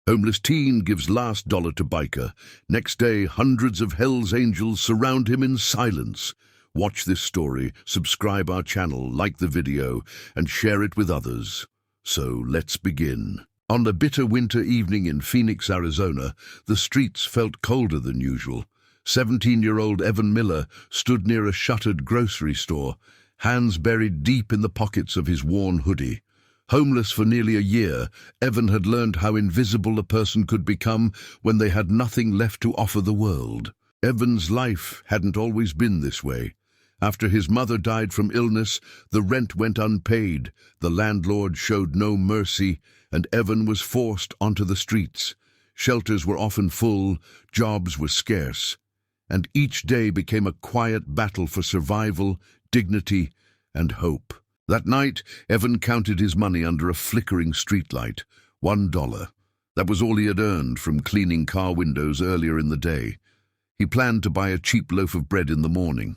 Homeless teen gives last dollar to biker. Next day, hundreds of Hell's Angels surround him in silence. Watch this story, subscribe our channel, like the video, and share it with others. So let's begin. On a bitter winter evening in Phoenix, Arizona, the streets felt colder than usual. 17-year-old Evan Miller stood near a shuttered grocery store, hands buried deep in the pockets of his worn hoodie. Homeless for nearly a year, Evan had learned how invisible a person could become when they had nothing left to offer the world. Evan's life hadn't always been this way. After his mother died from illness, the rent went unpaid, the landlord showed no mercy, and Evan was forced onto the streets. Shelters were often full, jobs were scarce, and each day became a quiet battle for survival, dignity, and hope. That night, Evan counted his money under a flickering streetlight. $1. That was all he had earned from cleaning car windows earlier in the day. He planned to buy a cheap loaf of bread in the morning.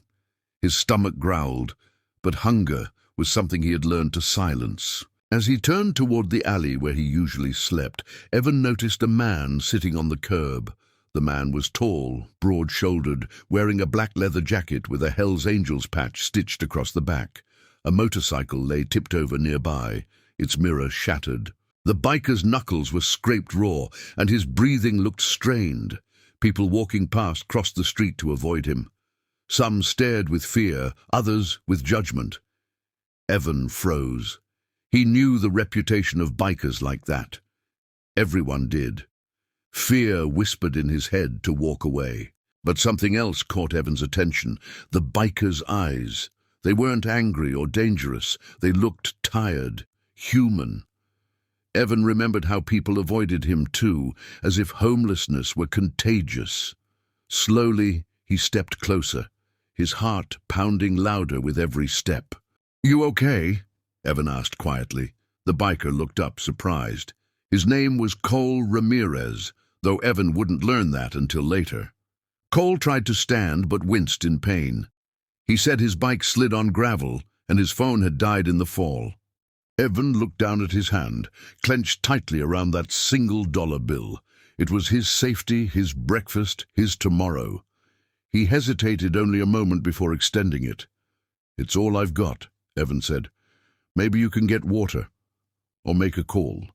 His stomach growled, but hunger was something he had learned to silence. As he turned toward the alley where he usually slept, Evan noticed a man sitting on the curb. The man was tall, broad-shouldered, wearing a black leather jacket with a Hell's Angels patch stitched across the back. A motorcycle lay tipped over nearby, its mirror shattered. The biker's knuckles were scraped raw, and his breathing looked strained. People walking past crossed the street to avoid him. Some stared with fear, others with judgment. Evan froze. He knew the reputation of bikers like that. Everyone did. Fear whispered in his head to walk away. But something else caught Evan's attention: the biker's eyes. They weren't angry or dangerous. They looked tired, human. Evan remembered how people avoided him too, as if homelessness were contagious. Slowly, he stepped closer, his heart pounding louder with every step. "You okay?" Evan asked quietly. The biker looked up, surprised. His name was Cole Ramirez, though Evan wouldn't learn that until later. Cole tried to stand but winced in pain. He said his bike slid on gravel and his phone had died in the fall. Evan looked down at his hand, clenched tightly around that $1 bill. It was his safety, his breakfast, his tomorrow. He hesitated only a moment before extending it. "It's all I've got," Evan said. "Maybe you can get water, or make a call."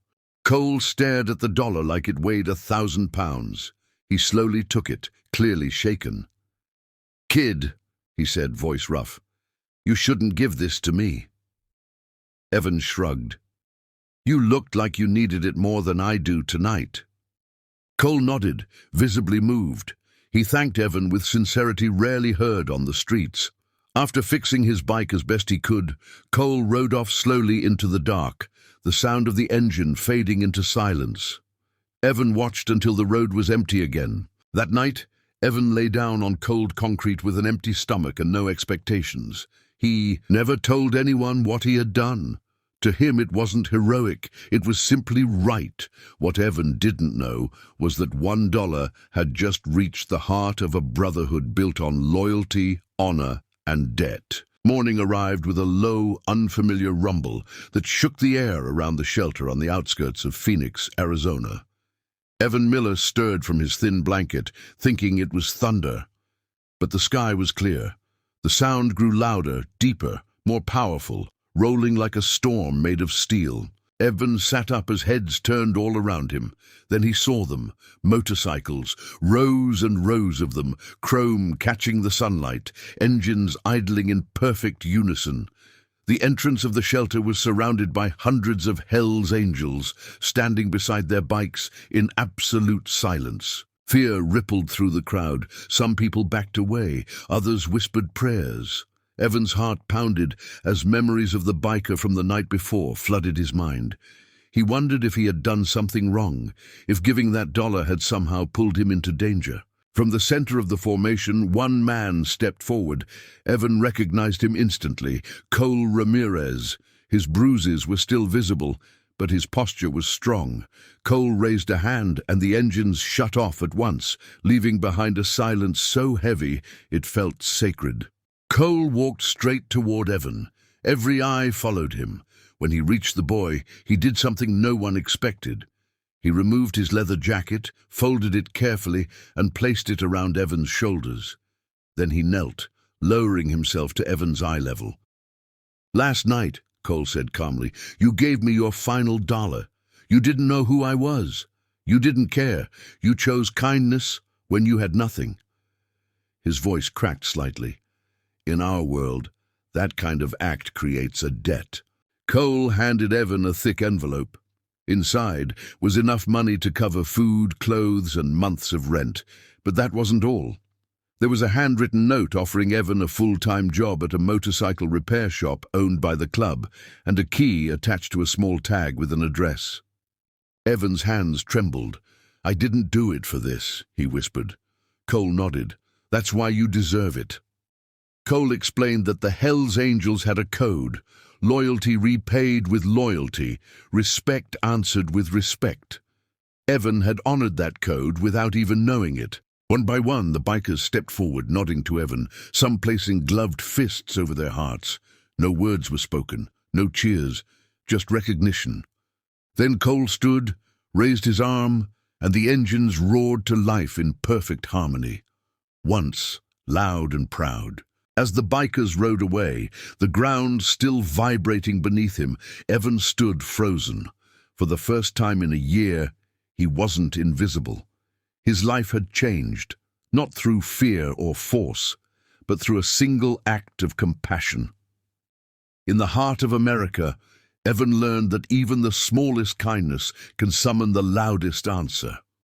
Cole stared at the dollar like it weighed 1,000 pounds. He slowly took it, clearly shaken. "Kid," he said, voice rough, "you shouldn't give this to me." Evan shrugged. "You looked like you needed it more than I do tonight." Cole nodded, visibly moved. He thanked Evan with sincerity rarely heard on the streets. After fixing his bike as best he could, Cole rode off slowly into the dark, the sound of the engine fading into silence. Evan watched until the road was empty again. That night, Evan lay down on cold concrete with an empty stomach and no expectations. He never told anyone what he had done. To him it wasn't heroic, it was simply right. What Evan didn't know was that $1 had just reached the heart of a brotherhood built on loyalty, honor, and debt. Morning arrived with a low, unfamiliar rumble that shook the air around the shelter on the outskirts of Phoenix, Arizona. Evan Miller stirred from his thin blanket, thinking it was thunder. But the sky was clear. The sound grew louder, deeper, more powerful, rolling like a storm made of steel. Evan sat up as heads turned all around him. Then he saw them, motorcycles, rows and rows of them, chrome catching the sunlight, engines idling in perfect unison. The entrance of the shelter was surrounded by hundreds of Hell's Angels, standing beside their bikes in absolute silence. Fear rippled through the crowd. Some people backed away, others whispered prayers. Evan's heart pounded as memories of the biker from the night before flooded his mind. He wondered if he had done something wrong, if giving that dollar had somehow pulled him into danger. From the center of the formation, one man stepped forward. Evan recognized him instantly: Cole Ramirez. His bruises were still visible, but his posture was strong. Cole raised a hand, and the engines shut off at once, leaving behind a silence so heavy it felt sacred. Cole walked straight toward Evan. Every eye followed him. When he reached the boy, he did something no one expected. He removed his leather jacket, folded it carefully, and placed it around Evan's shoulders. Then he knelt, lowering himself to Evan's eye level. "Last night," Cole said calmly, "you gave me your final dollar. You didn't know who I was. You didn't care. You chose kindness when you had nothing." His voice cracked slightly. In our world, that kind of act creates a debt. Cole handed Evan a thick envelope. Inside was enough money to cover food, clothes, and months of rent. But that wasn't all. There was a handwritten note offering Evan a full-time job at a motorcycle repair shop owned by the club, and a key attached to a small tag with an address. Evan's hands trembled. "I didn't do it for this," he whispered. Cole nodded. "That's why you deserve it." Cole explained that the Hells Angels had a code: loyalty repaid with loyalty, respect answered with respect. Evan had honored that code without even knowing it. One by one, the bikers stepped forward, nodding to Evan, some placing gloved fists over their hearts. No words were spoken, no cheers, just recognition. Then Cole stood, raised his arm, and the engines roared to life in perfect harmony. Once, loud and proud. As the bikers rode away, the ground still vibrating beneath him, Evan stood frozen. For the first time in a year, he wasn't invisible. His life had changed, not through fear or force, but through a single act of compassion. In the heart of America, Evan learned that even the smallest kindness can summon the loudest answer.